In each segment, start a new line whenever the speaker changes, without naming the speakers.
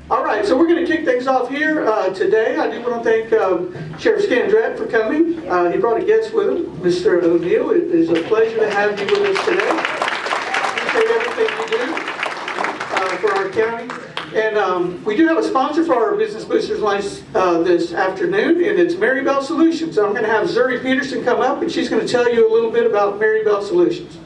All right, so we're going to kick things off here today. I do want to thank Sheriff Scandrett for coming. He brought a guest with him, Mr. O'Neill. It is a pleasure to have you with us today. Appreciate everything you do for our county. And we do have a sponsor for our Business Boosters Lunch this afternoon, and it's Marybel Solutions. So I'm going to have Zuri Peterson come up, and she's going to tell you a little bit about Marybel Solutions.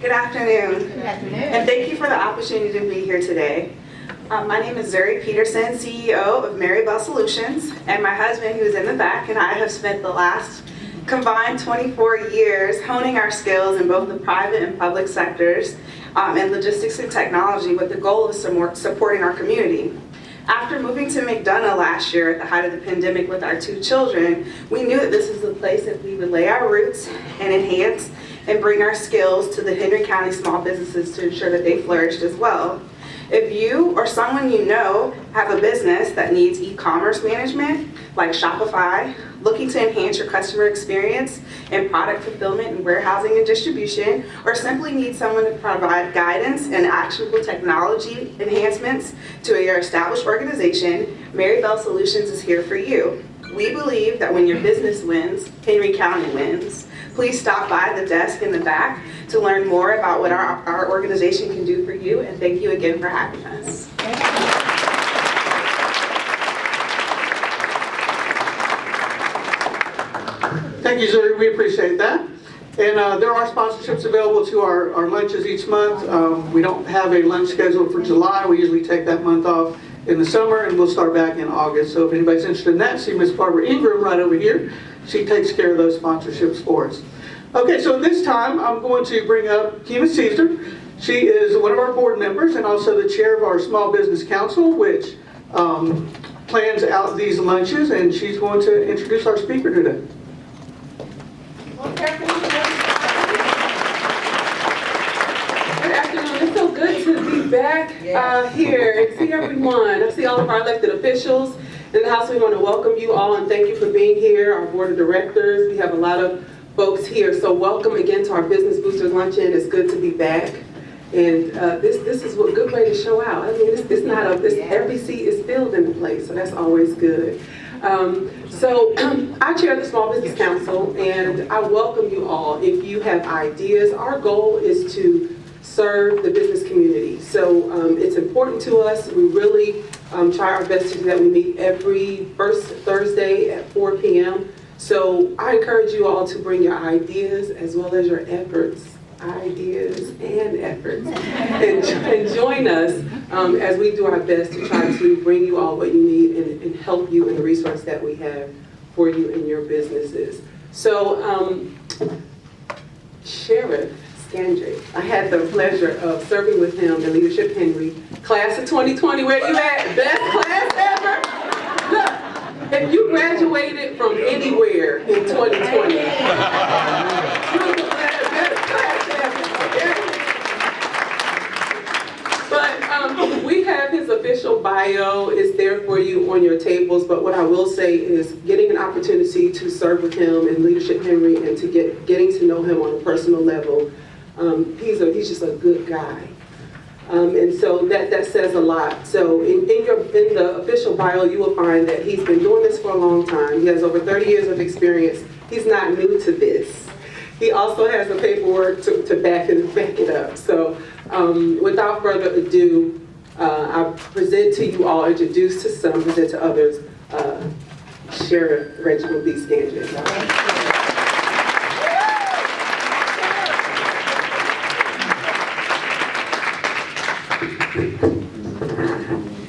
Good afternoon.
Good afternoon.
And thank you for the opportunity to be here today. My name is Zuri Peterson, CEO of Marybel Solutions, and my husband, who is in the back, and I have spent the last combined 24 years honing our skills in both the private and public sectors in logistics and technology with the goal of supporting our community. After moving to McDonough last year at the height of the pandemic with our 2 children, we knew that this is the place that we would lay our roots and enhance and bring our skills to the Henry County small businesses to ensure that they flourished as well. If you or someone you know have a business that needs e-commerce management, like Shopify, looking to enhance your customer experience and product fulfillment and warehousing and distribution, or simply need someone to provide guidance and actionable technology enhancements to your established organization, Marybel Solutions is here for you. We believe that when your business wins, Henry County wins. Please stop by the desk in the back to learn more about what our organization can do for you, and thank you again for having us.
Thank you, Zuri. We appreciate that. And there are sponsorships available to our lunches each month. We don't have a lunch scheduled for July. We usually take that month off in the summer, and we'll start back in August. So if anybody's interested in that, see Miss Barbara Ingram right over here. She takes care of those sponsorships for us. Okay, so this time I'm going to bring up Kima Caesar. She is one of our board members and also the chair of our Small Business Council, which plans out these lunches, and she's going to introduce our speaker today.
Good afternoon. It's so good to be back here and see everyone. I see all of our elected officials in the House. We want to welcome you all and thank you for being here. Our board of directors, we have a lot of folks here. So welcome again to our Business Boosters Luncheon. It's good to be back. And this is a good way to show out. I mean, every seat is filled in the place, so that's always good. I chair the Small Business Council, and I welcome you all. If you have ideas, our goal is to serve the business community. So it's important to us. We really try our best to do that. We meet every first Thursday at 4 p.m. So I encourage you all to bring your ideas as well as your efforts. Ideas and efforts, and join us as we do our best to try to bring you all what you need and help you in the resource that we have for you in your businesses. So, Sheriff Scandrett, I had the pleasure of serving with him in Leadership Henry, class of 2020. Where you at? Best class ever? Look, if you graduated from anywhere in 2020, you're the best class ever. But we have his official bio. It's there for you on your tables. But what I will say is getting an opportunity to serve with him in Leadership Henry and to getting to know him on a personal level. He's just a good guy. And so that says a lot. So in the official bio, you will find that he's been doing this for a long time. He has over 30 years of experience. He's not new to this. He also has the paperwork to back it up. So without further ado, I present to you all, introduce to some, present to others, Sheriff Reginald B. Scandrett.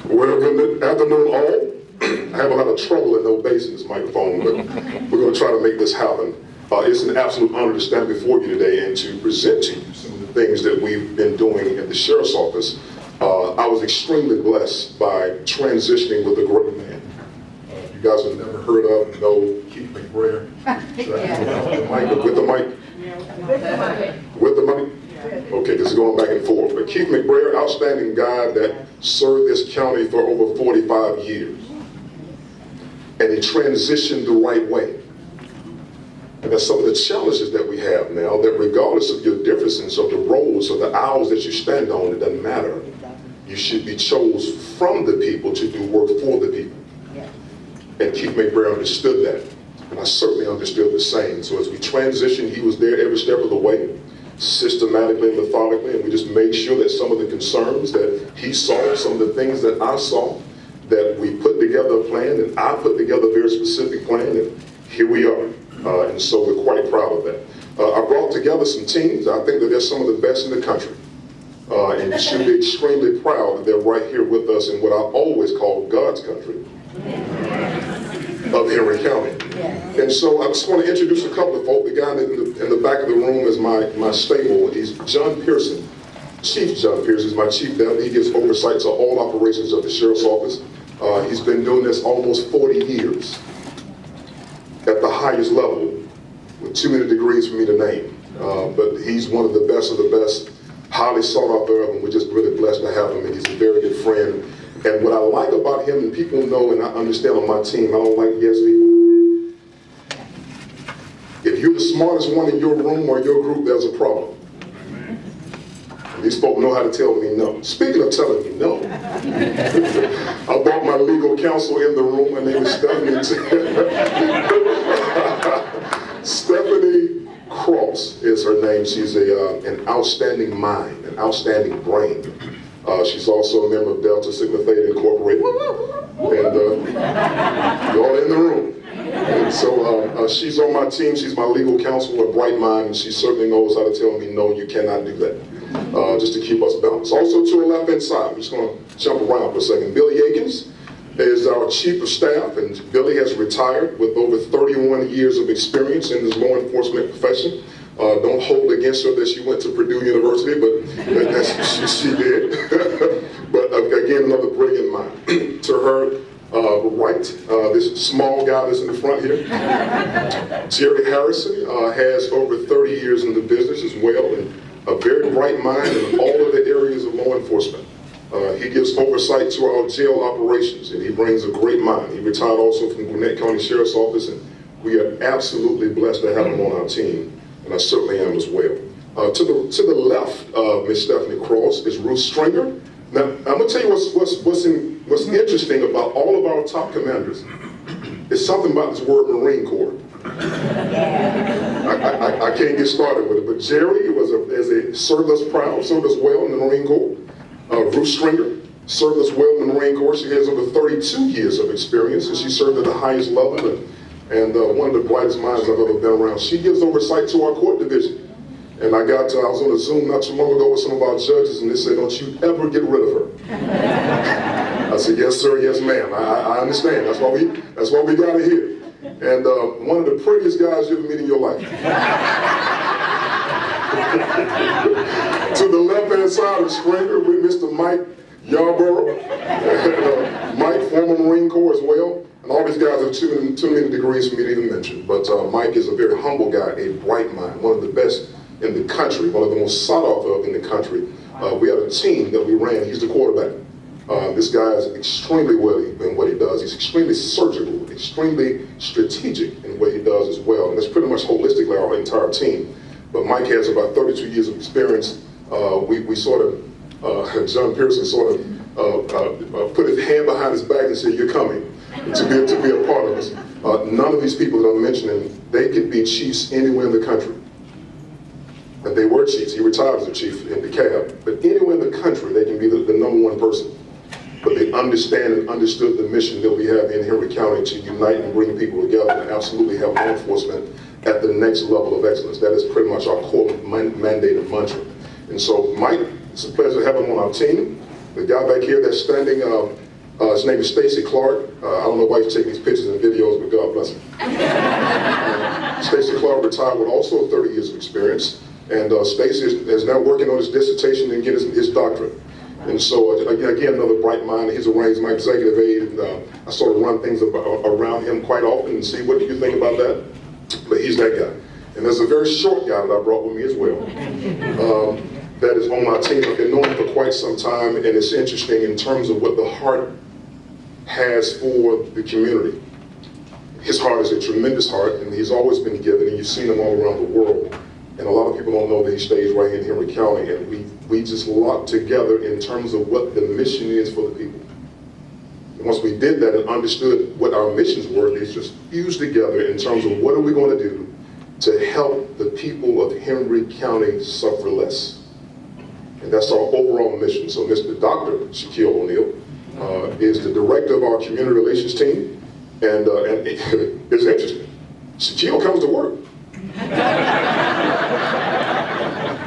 Well, good afternoon all. I have a lot of trouble in no bass in this microphone, but we're going to try to make this happen. It's an absolute honor to stand before you today and to present to you some of the things that we've been doing at the Sheriff's Office. I was extremely blessed by transitioning with a great man. You guys have never heard of, know Keith McBrayer. With the mic? With the mic? Okay, this is going back and forth. But Keith McBrayer, outstanding guy that served this county for over 45 years. And he transitioned the right way. And that's some of the challenges that we have now, that regardless of your differences of the roles or the aisles that you stand on, it doesn't matter. You should be chose from the people to do work for the people. And Keith McBrayer understood that. And I certainly understood the same. So as we transitioned, he was there every step of the way, systematically and methodically, and we just made sure that some of the concerns that he saw, some of the things that I saw, that we put together a plan, and I put together a very specific plan, and here we are. And so we're quite proud of that. I brought together some teams. I think that they're some of the best in the country. And you should be extremely proud that they're right here with us in what I always call God's country of Henry County. And so I just want to introduce a couple of folk. The guy in the back of the room is my stable. He's John Pearson. Chief John Pearson is my chief deputy. He gives oversight to all operations of the sheriff's office. He's been doing this almost 40 years at the highest level, with too many degrees for me to name. But he's one of the best, highly sought after, and we're just really blessed to have him, and he's a very good friend. And what I like about him, and people know and I understand on my team, I don't like yes people. If you're the smartest one in your room or your group, there's a problem. And these folk know how to tell me no. Speaking of telling me no, I brought my legal counsel in the room. Her name is Stephanie. Stephanie Cross is her name. She's an outstanding mind, an outstanding brain. She's also a member of Delta Sigma Theta Incorporated. And you're all in the room. And so she's on my team. She's my legal counsel, a bright mind, and she certainly knows how to tell me, no, you cannot do that, just to keep us balanced. Also to her left-hand side, I'm just going to jump around for a second. Billy Akins is our chief of staff, and Billy has retired with over 31 years of experience in his law enforcement profession. Don't hold against her that she went to Purdue University, but that's, she did. But again, another brilliant mind. To her right, this small guy that's in the front here, Jerry Harrison, has over 30 years in the business as well, and a very bright mind in all of the areas of law enforcement. He gives oversight to our jail operations, and he brings a great mind. He retired also from Gwinnett County Sheriff's Office, and we are absolutely blessed to have him on our team, and I certainly am as well. To the left of Miss Stephanie Cross is Ruth Stringer. Now, I'm going to tell you what's interesting about all of our top commanders. It's something about this word Marine Corps. I can't get started with it, but Jerry served us proud, served us well in the Marine Corps. Ruth Stringer served us well in the Marine Corps. She has over 32 years of experience, and she served at the highest level, and one of the brightest minds I've ever been around. She gives oversight to our court division. And I was on a Zoom not too long ago with some of our judges, and they said, don't you ever get rid of her. I said, yes, sir, yes, ma'am. I understand. That's why we got her here. And one of the prettiest guys you ever meet in your life. To the left-hand side of Stringer, with Mr. Mike Yarborough. Mike, former Marine Corps as well. And all these guys have too many degrees for me to even mention. But Mike is a very humble guy, a bright mind, one of the best in the country, one of the most sought after in the country. We had a team that we ran. He's the quarterback. This guy is extremely witty in what he does. He's extremely surgical, extremely strategic in what he does as well. And that's pretty much holistically our entire team. But Mike has about 32 years of experience. We sort of, John Pearson sort of put his hand behind his back and said, you're coming to be a part of us. None of these people that I'm mentioning, they could be chiefs anywhere in the country. And they were chiefs. He retired as a chief in DeKalb. But anywhere in the country, they can be the number one person. But they understand and understood the mission that we have in Henry County to unite and bring people together and absolutely have law enforcement at the next level of excellence. That is pretty much our core mandate and mantra. And so, Mike, it's a pleasure to have him on our team. The guy back here that's standing, his name is Stacy Clark. I don't know why he's taking these pictures and videos, but God bless him. Stacy Clark retired with also 30 years of experience. And Stacy is now working on his dissertation and getting his doctorate. And so, again, another bright mind. He's arranged my executive aide, and I sort of run things around him quite often and see what do you think about that. But he's that guy. And there's a very short guy that I brought with me as well. That is on my team. I've been knowing him for quite some time, and it's interesting in terms of what the heart has for the community. His heart is a tremendous heart, and he's always been given, and you've seen him all around the world. And a lot of people don't know that he stays right here in Henry County, and we just locked together in terms of what the mission is for the people. And once we did that and understood what our missions were, they just fused together in terms of what are we going to do to help the people of Henry County suffer less. And that's our overall mission. So Mr. Dr. Shaquille O'Neal is the director of our community relations team. And it's interesting. Shaquille comes to work.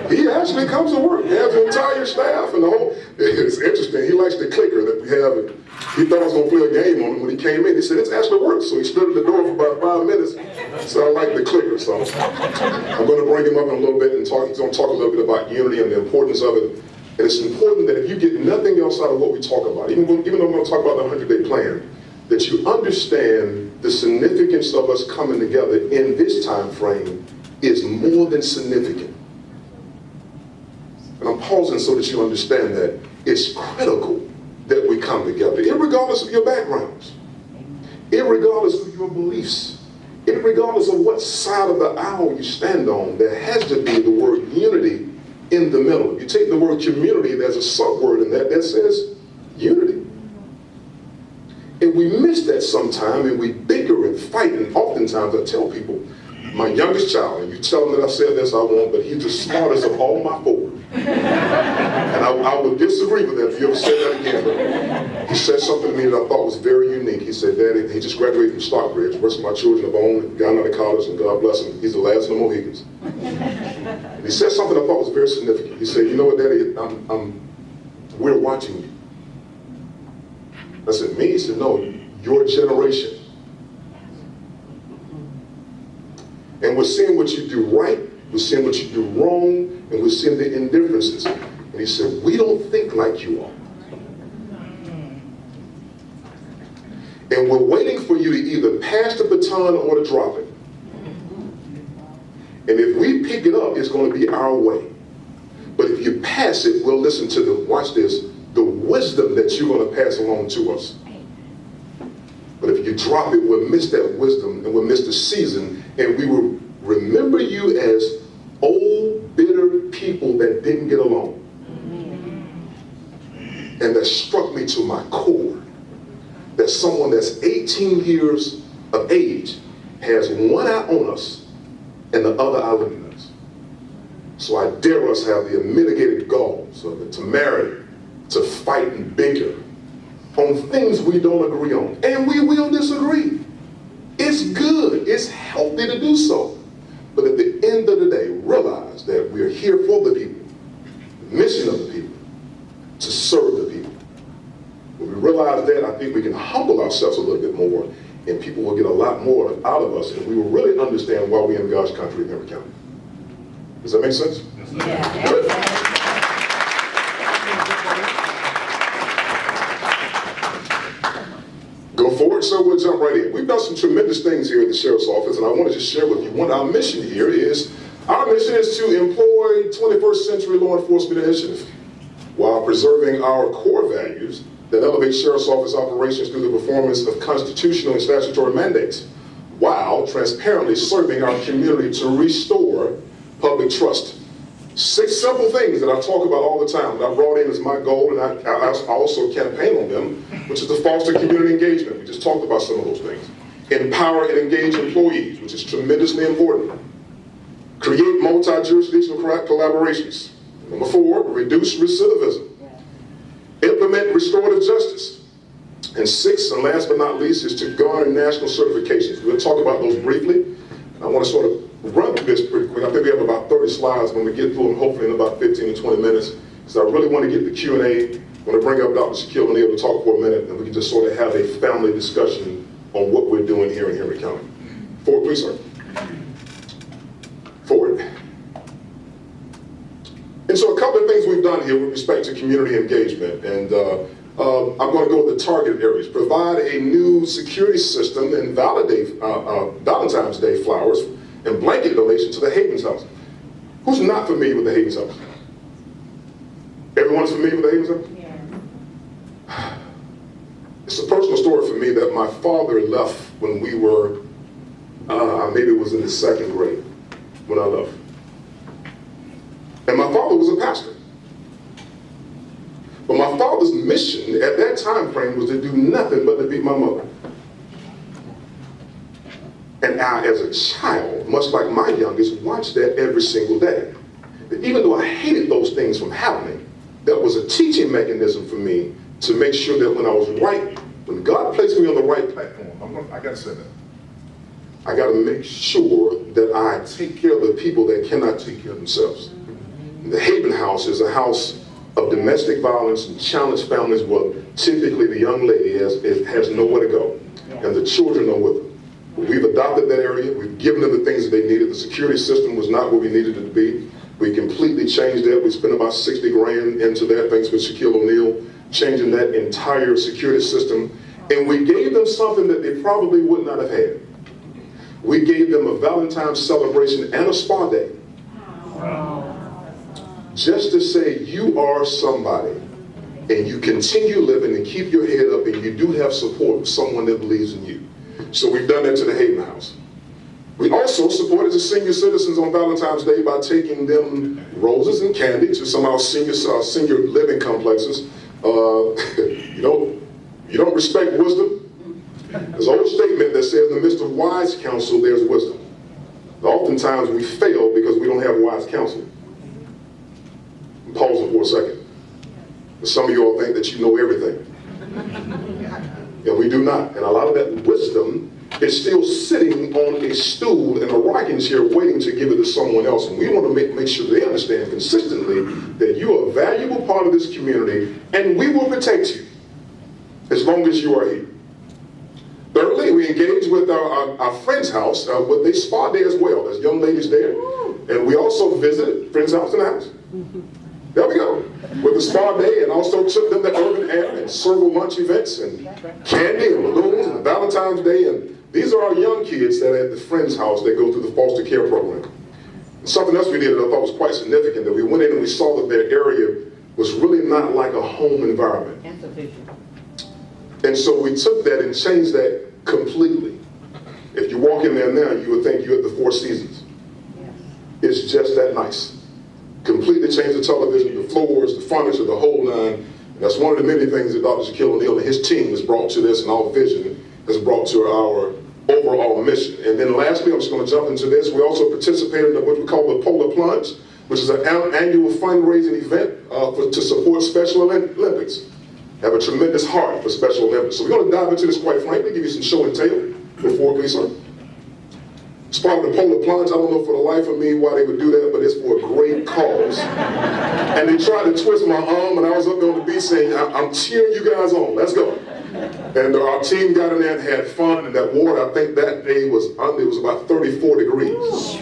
He actually comes to work. He has the entire staff and the whole. It's interesting. He likes the clicker that we have. And he thought I was going to play a game on him when he came in. He said, it's actually work. So he stood at the door for about 5 minutes. So I like the clicker. So I'm going to bring him up in a little bit and talk. He's going to talk a little bit about unity and the importance of it. And it's important that if you get nothing else out of what we talk about, even though I'm going to talk about the 100-day plan, that you understand the significance of us coming together in this time frame is more than significant. And I'm pausing so that you understand that it's critical that we come together, irregardless of your backgrounds, irregardless of your beliefs, irregardless of what side of the aisle you stand on. There has to be the word unity in the middle. You take the word community, there's a subword in that says unity. And we miss that sometime, and we bicker and fight, and oftentimes I tell people, my youngest child, and you tell him that I said this, I won't, but he's the smartest of all my four. And I would disagree with that if you ever said that again. But he said something to me that I thought was very unique. He said, Daddy, he just graduated from Stockbridge. The rest of my children have owned, gone out of college, and God bless him, he's the last of the Mohicans. And he said something I thought was very significant. He said, you know what, Daddy, we're watching you. I said, me? He said, no, your generation. And we're seeing what you do right, we're seeing what you do wrong, and we're seeing the indifferences. And he said, we don't think like you are. And we're waiting for you to either pass the baton or to drop it. And if we pick it up, it's going to be our way. But if you pass it, we'll listen to the, watch this, the wisdom that you're going to pass along to us. But if you drop it, we'll miss that wisdom and we'll miss the season, and we will remember you as old, bitter people that didn't get along. And that struck me to my core, that someone that's 18 years of age has one eye on us and the other eye looking at us. So I dare us have the unmitigated gall, so the temerity to fight and bicker on things we don't agree on. And we will disagree. It's good, it's healthy to do so. But at the end of the day, realize that we're here for the people, the mission of the people, to serve the people. When we realize that, I think we can humble ourselves a little bit more, and people will get a lot more out of us, and we will really understand why we're in God's country in Henry County. Does that make sense?
Yeah.
Good. Go forward, so we'll jump right in. We've done some tremendous things here at the Sheriff's Office, and I want to just share with you our mission here is, our mission is to employ 21st century law enforcement initiative while preserving our core values that elevate Sheriff's Office operations through the performance of constitutional and statutory mandates, while transparently serving our community to restore public trust. 6 simple things that I talk about all the time that I brought in as my goal, and I also campaign on them, which is to foster community engagement. We just talked about some of those things. Empower and engage employees, which is tremendously important. Create multi-jurisdictional collaborations. Number 4, reduce recidivism. Implement restorative justice. And 6, and last but not least, is to garner national certifications. We'll talk about those briefly. I want to sort of run through this pretty quick. I think we have about 30 slides when we get through them, hopefully in about 15 to 20 minutes. So I really want to get the Q&A. I want to bring up Dr. Shaquille O'Neal to talk for a minute, and we can just sort of have a family discussion on what we're doing here in Henry County. Forward, please, sir. Forward. And so a couple of things we've done here with respect to community engagement, and I'm going to go with the target areas. Provide a new security system and validate Valentine's Day flowers and blanket donation to the Havens House. Who's not familiar with the Havens House? Everyone's familiar with the Havens House? Yeah. It's a personal story for me that my father left when we were maybe it was in the 2nd grade when I left. And my father was a pastor. But my father's mission at that time frame was to do nothing but to beat my mother. And I, as a child, much like my youngest, watched that every single day. But even though I hated those things from happening, that was a teaching mechanism for me to make sure that when I was right, when God placed me on the right platform, I gotta say that. I gotta make sure that I take care of the people that cannot take care of themselves. The Haven House is a house of domestic violence and challenged families where typically the young lady has nowhere to go, and the children are with them. We've adopted that area. We've given them the things that they needed. The security system was not what we needed it to be. We completely changed that. We spent about 60 grand into that, thanks to Shaquille O'Neal, changing that entire security system. And we gave them something that they probably would not have had. We gave them a Valentine's celebration and a spa day. Just to say you are somebody, and you continue living and keep your head up, and you do have support from someone that believes in you. So we've done that to the Haven House. We also supported the senior citizens on Valentine's Day by taking them roses and candy to some of our senior living complexes. You don't respect wisdom. There's an old statement that says, in the midst of wise counsel, there's wisdom. Oftentimes we fail because we don't have wise counsel. I'm pausing for a second. Some of you all think that you know everything. And we do not. And a lot of that wisdom is still sitting on a stool in a rocking chair waiting to give it to someone else. And we want to make sure they understand consistently that you are a valuable part of this community, and we will protect you as long as you are here. Thirdly, we engage with our friend's house with a spa day as well. There's young ladies there. And we also visited friend's house in the house. There we go. With the spa day, and also took them to Urban Air and Circle lunch events and candy and balloons and Valentine's Day. And these are our young kids that are at the friend's house that go through the foster care program. And something else we did that I thought was quite significant, that we went in and we saw that their area was really not like a home environment. Insufficient. And so we took that and changed that completely. If you walk in there now, you would think you're at the Four Seasons. Yes. It's just that nice. Completely changed the television, the floors, the furniture, the whole nine. And that's one of the many things that Dr. Shaquille O'Neal and his team has brought to this, and our vision has brought to our overall mission. And then lastly, I'm just going to jump into this. We also participated in what we call the Polar Plunge, which is an annual fundraising event to support Special Olympics. Have a tremendous heart for Special Olympics. So we're going to dive into this quite frankly, give you some show and tell before, please, sir. It's part of the Polar Plunge. I don't know for the life of me why they would do that, but it's for a great cause. And they tried to twist my arm, and I was up there on the beach saying, I'm cheering you guys on. Let's go. And our team got in there and had fun, and that water, I think that day it was about 34 degrees.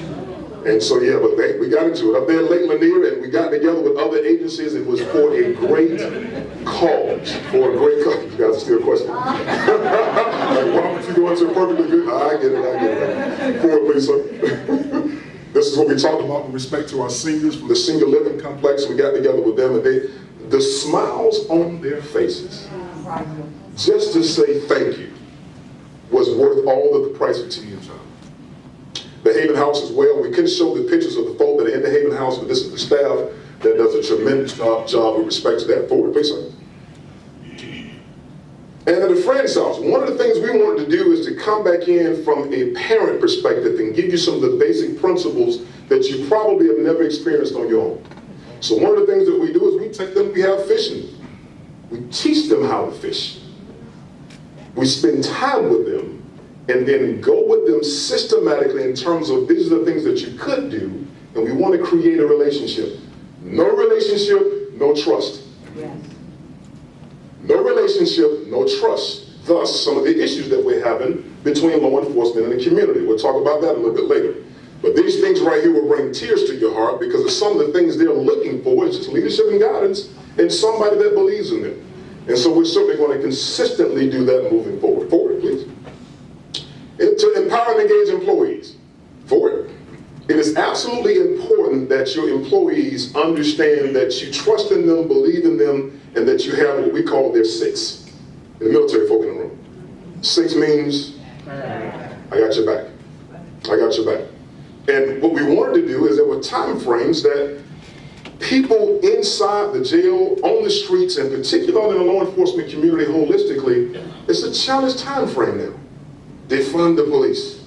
And so, yeah, but we got into it. Up there in Lake Lanier, and we got together with other agencies. It was for a great cause. For a great cause. You guys are still questioning. Like, why would you go into a perfectly good? I get it. Forward, please, sir. This is what we talked about with respect to our seniors from the senior living complex. We got together with them, and the smiles on their faces, just to say thank you, was worth all of the price of tea and time. The Haven House as well. We couldn't show the pictures of the folk that are in the Haven House, but this is the staff that does a tremendous job with respect to that. Forward, please, sir. And at the friend's house, one of the things we wanted to do is to come back in from a parent perspective and give you some of the basic principles that you probably have never experienced on your own. So one of the things that we do is we take them, we have fishing. We teach them how to fish. We spend time with them and then go with them systematically in terms of these are the things that you could do, and we want to create a relationship. No relationship, no trust. Yes. No relationship, no trust. Thus, some of the issues that we're having between law enforcement and the community. We'll talk about that a little bit later. But these things right here will bring tears to your heart because of some of the things they're looking for is just leadership and guidance and somebody that believes in them. And so we're certainly going to consistently do that moving forward. Forward, please. And to empower and engage employees. Forward. It is absolutely important that your employees understand that you trust in them, believe in them, and that you have what we call their six. In the military folk in the room. Six means, I got your back. I got your back. And what we wanted to do is there were time frames that people inside the jail, on the streets, and particularly in the law enforcement community holistically, it's a challenged time frame now. Defund the police.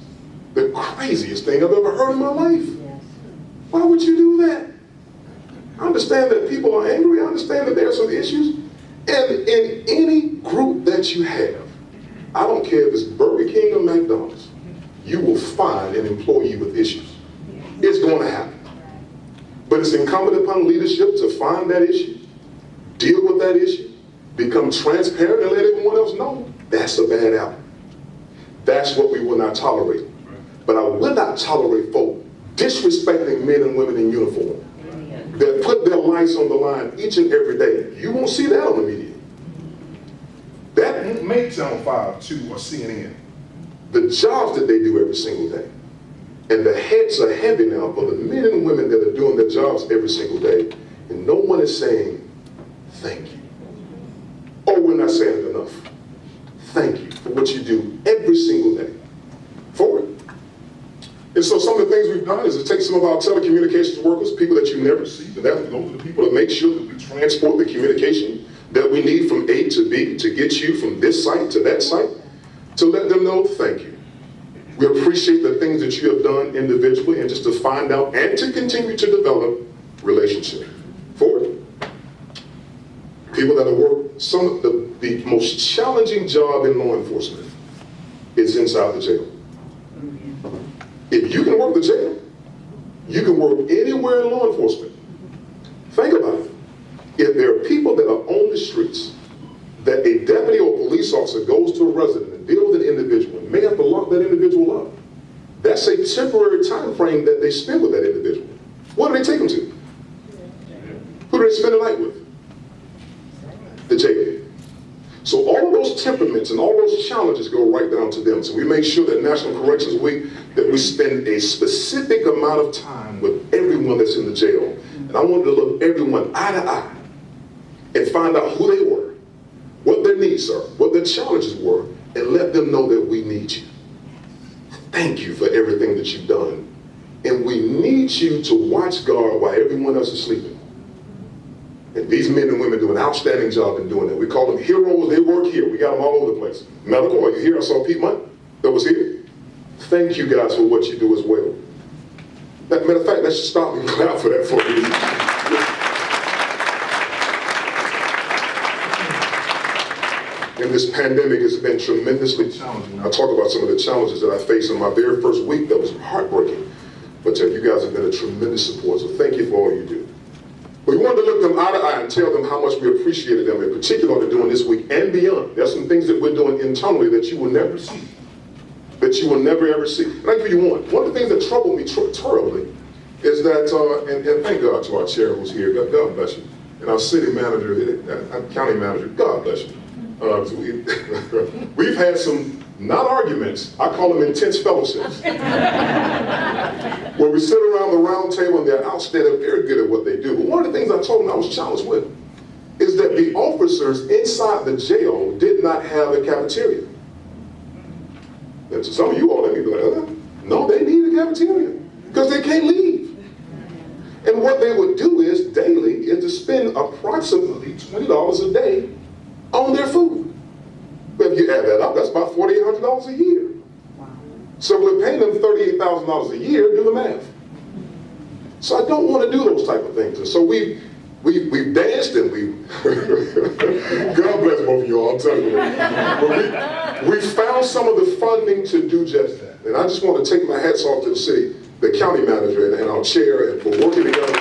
The craziest thing I've ever heard in my life. Why would you do that? I understand that people are angry. I understand that there are some issues. And in any group that you have, I don't care if it's Burger King or McDonald's, you will find an employee with issues. It's going to happen. But it's incumbent upon leadership to find that issue, deal with that issue, become transparent and let everyone else know that's a bad apple. That's what we will not tolerate. But I will not tolerate folk disrespecting men and women in uniform that put their lives on the line each and every day. You won't see that on the media. That won't make Channel 5, 2, or CNN. The jobs that they do every single day. And the heads are heavy now for the men and women that are doing their jobs every single day. And no one is saying, thank you. Or we're not saying it enough. Thank you for what you do every single day. For it. And so some of the things we've done is to take some of our telecommunications workers, people that you never see, and those are the people that make sure that we transport the communication that we need from A to B to get you from this site to that site, to let them know thank you. We appreciate the things that you have done individually and just to find out and to continue to develop relationship. Forward. People that have worked, some of the most challenging job in law enforcement is inside the jail. If you can work the jail, you can work anywhere in law enforcement. Think about it. If there are people that are on the streets, that a deputy or police officer goes to a resident and deals with an individual and may have to lock that individual up, that's a temporary time frame that they spend with that individual. What do they take them to? Who do they spend the night with? The jail. So all of those temperaments and all those challenges go right down to them. So we make sure that National Corrections Week, that we spend a specific amount of time with everyone that's in the jail. And I wanted to look everyone eye to eye and find out who they were, what their needs are, what their challenges were, and let them know that we need you. Thank you for everything that you've done. And we need you to watch guard while everyone else is sleeping. And these men and women do an outstanding job in doing that. We call them heroes. They work here. We got them all over the place. Medical, are you here? I saw Pete Munt that was here. Thank you guys for what you do as well. Matter of fact, let's just stop and clap for that for me. And this pandemic has been tremendously challenging. I talk about some of the challenges that I faced in my very first week that was heartbreaking. But you guys have been a tremendous support, so thank you for all you do. We wanted to look them eye to eye and tell them how much we appreciated them, in particular what they're doing this week and beyond. There's some things that we're doing internally that you will never see, that you will never ever see. And I'll give you one. One of the things that troubled me terribly is that, and thank God to our chair who's here, God bless you, and our city manager, county manager, God bless you. We've had some, not arguments, I call them intense fellowships, where we sit around the round table and they're outstanding, very good at what they do. But one of the things I told them I was challenged with is that the officers inside the jail did not have a cafeteria. And to some of you all, let me be like, no, they need a cafeteria because they can't leave. And what they would do is daily is to spend approximately $20 a day on their food. But if you add that up, that's about $4,800 a year. So we're paying them $38,000 a year, do the math. So I don't want to do those type of things. And so we've danced and God bless both of you all, I'm telling you. But we found some of the funding to do just that. And I just want to take my hats off to the city, the county manager and our chair, and for working together.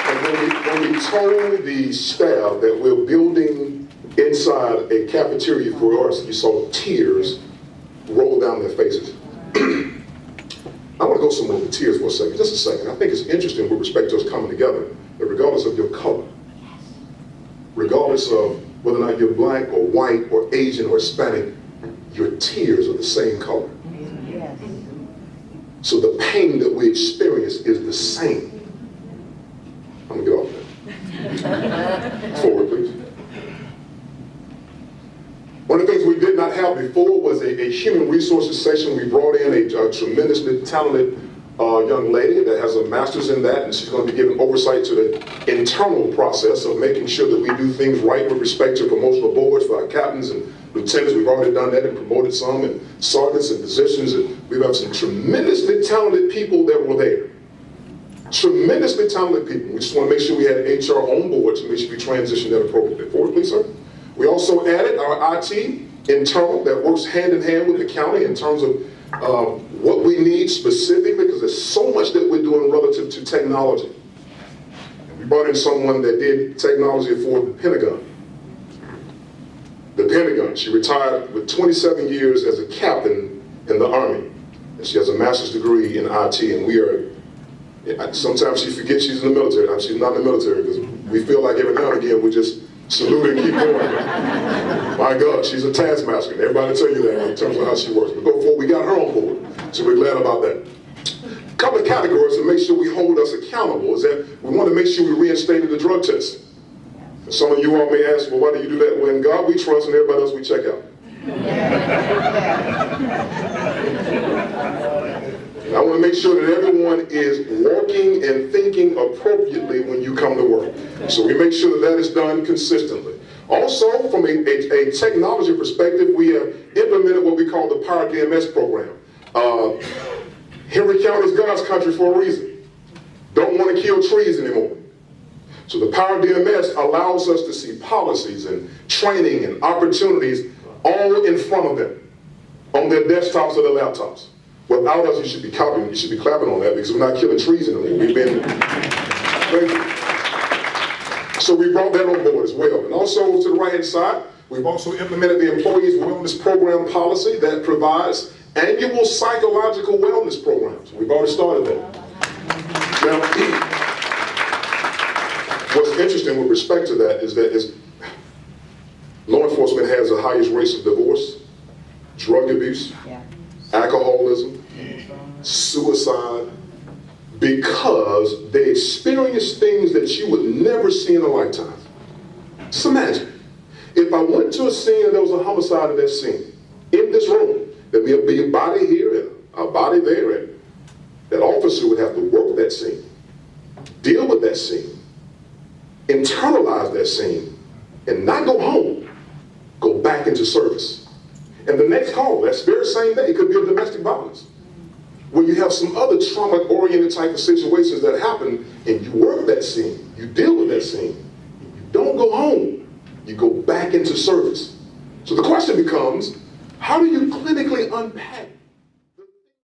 And when we told the staff that we're building inside a cafeteria for us, you saw tears roll down their faces. I want to go somewhere with the tears for a second, just a second. I think it's interesting with respect to us coming together, that regardless of your color, regardless of whether or not you're black or white or Asian or Hispanic, your tears are the same color. Yes. So the pain that we experience is the same. I'm gonna get off that. Forward, please. One of the things we did not have before was a human resources session. We brought in a tremendously talented young lady that has a master's in that, and she's going to be giving oversight to the internal process of making sure that we do things right with respect to promotional boards for our captains and lieutenants. We've already done that and promoted some, and sergeants and positions, and we've had some tremendously talented people that were there. Tremendously talented people. We just want to make sure we had HR on board to make sure we transition that appropriately. Forward, please, sir. We also added our IT internal that works hand in hand with the county in terms of what we need specifically, because there's so much that we're doing relative to technology. And we brought in someone that did technology for the Pentagon. The Pentagon. She retired with 27 years as a captain in the Army. And she has a master's degree in IT, and we are, sometimes she forgets she's in the military. She's not in the military, because we feel like every now and again we just salute and keep going. My God, she's a taskmaster, and everybody will tell you that in terms of how she works. But go forward, we got her on board, so we're glad about that. A couple of categories to make sure we hold us accountable is that we want to make sure we reinstated the drug test. And some of you all may ask, well, why do you do that? Well, in God we trust, and everybody else we check out. I want to make sure that everyone is walking and thinking appropriately when you come to work. So we make sure that that is done consistently. Also, from a technology perspective, we have implemented what we call the Power DMS program. Henry County is God's country for a reason. Don't want to kill trees anymore. So the Power DMS allows us to see policies and training and opportunities all in front of them, on their desktops or their laptops. Without us, you should be copying, you should be clapping on that, because we're not killing trees anymore. We've been, thank you. So we brought that on board as well. And also to the right-hand side, we've also implemented the Employees Wellness Program policy that provides annual psychological wellness programs. We've already started that. Now, what's interesting with respect to that is law enforcement has the highest rates of divorce, drug abuse, alcoholism, suicide, because they experience things that you would never see in a lifetime. Just imagine, if I went to a scene and there was a homicide in that scene, in this room, there'd be a body here and a body there, and that officer would have to work that scene, deal with that scene, internalize that scene, and not go home, go back into service. And the next call, that's very same day, it could be a domestic violence, where you have some other trauma-oriented type of situations that happen, and you work that scene, you deal with that scene, you don't go home, you go back into service. So the question becomes, how do you clinically unpack